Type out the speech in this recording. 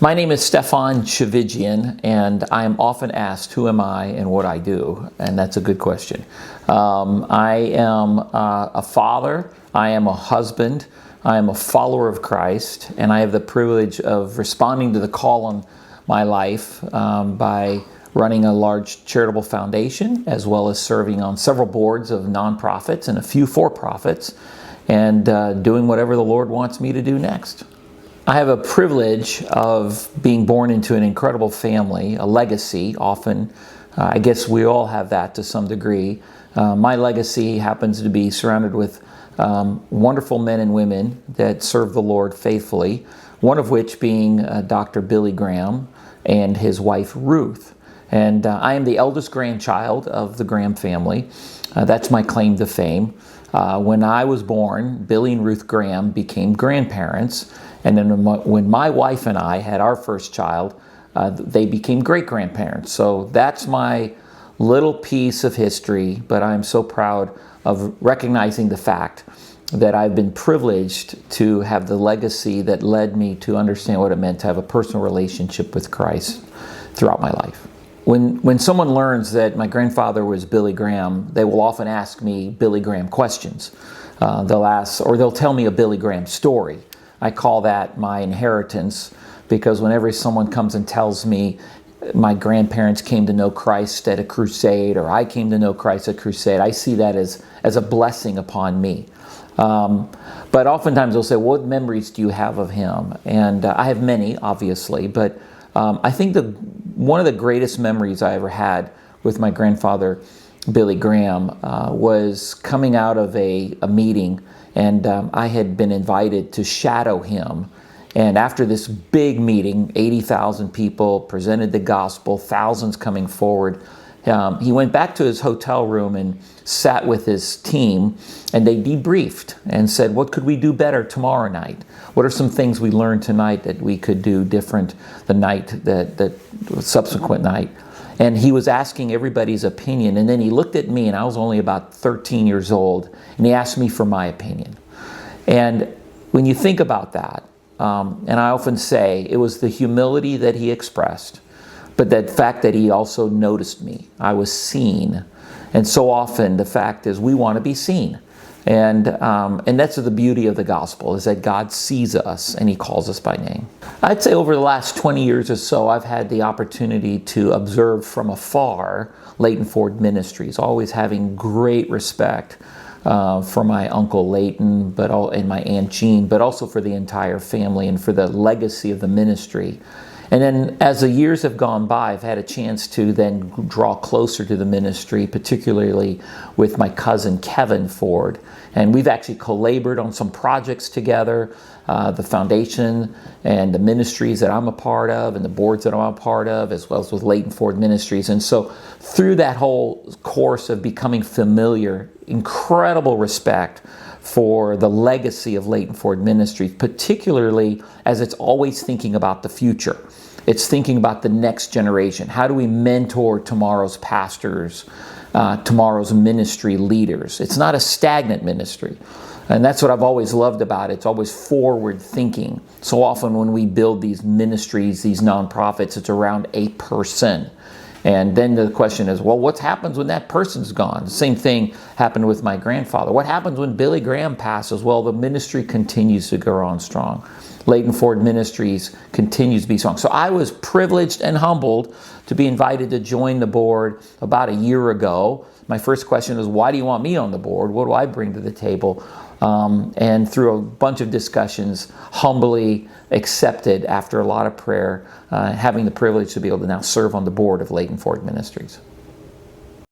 My name is Stephan Tchividjian, and I am often asked, who am I and what I do? And that's a good question. I am a father, I am a husband, I am a follower of Christ, and I have the privilege of responding to the call on my life by running a large charitable foundation, as well as serving on several boards of nonprofits and a few for-profits, and doing whatever the Lord wants me to do next. I have a privilege of being born into an incredible family, a legacy often. I guess we all have that to some degree. My legacy happens to be surrounded with wonderful men and women that serve the Lord faithfully, one of which being Dr. Billy Graham and his wife Ruth. And I am the eldest grandchild of the Graham family. That's my claim to fame. When I was born, Billy and Ruth Graham became grandparents. And then when my wife and I had our first child, they became great-grandparents. So that's my little piece of history, but I'm so proud of recognizing the fact that I've been privileged to have the legacy that led me to understand what it meant to have a personal relationship with Christ throughout my life. When someone learns that my grandfather was Billy Graham, they will often ask me Billy Graham questions. They'll tell me a Billy Graham story. I call that my inheritance, because whenever someone comes and tells me my grandparents came to know Christ at a crusade, or I came to know Christ at a crusade, I see that as a blessing upon me. But oftentimes they'll say, what memories do you have of him? And I have many, obviously, but I think one of the greatest memories I ever had with my grandfather, Billy Graham, was coming out of a meeting, and I had been invited to shadow him. And after this big meeting, 80,000 people presented the gospel, thousands coming forward, he went back to his hotel room and sat with his team, and they debriefed and said, what could we do better tomorrow night? What are some things we learned tonight that we could do different the subsequent night? And he was asking everybody's opinion, and then he looked at me, and I was only about 13 years old, and he asked me for my opinion. And when you think about that, and I often say it was the humility that he expressed, but that fact that he also noticed me. I was seen. And so often the fact is we want to be seen. And that's the beauty of the gospel, is that God sees us and he calls us by name. I'd say over the last 20 years or so, I've had the opportunity to observe from afar Leighton Ford Ministries, always having great respect for my Uncle Leighton and my Aunt Jean, but also for the entire family and for the legacy of the ministry. And then as the years have gone by, I've had a chance to then draw closer to the ministry, particularly with my cousin Kevin Ford. And we've actually collaborated on some projects together, the foundation and the ministries that I'm a part of and the boards that I'm a part of, as well as with Leighton Ford Ministries. And so through that whole course of becoming familiar, incredible respect for the legacy of Leighton Ford Ministries, particularly as it's always thinking about the future. It's thinking about the next generation. How do we mentor tomorrow's pastors, tomorrow's ministry leaders? It's not a stagnant ministry. And that's what I've always loved about it. It's always forward thinking. So often when we build these ministries, these nonprofits, it's around a person. And then the question is, well, what happens when that person's gone? The same thing happened with my grandfather. What happens when Billy Graham passes? Well, the ministry continues to go on strong. Leighton Ford Ministries continues to be strong. So I was privileged and humbled to be invited to join the board about a year ago. My first question is, why do you want me on the board? What do I bring to the table? And through a bunch of discussions, humbly accepted after a lot of prayer, having the privilege to be able to now serve on the board of Leighton Ford Ministries.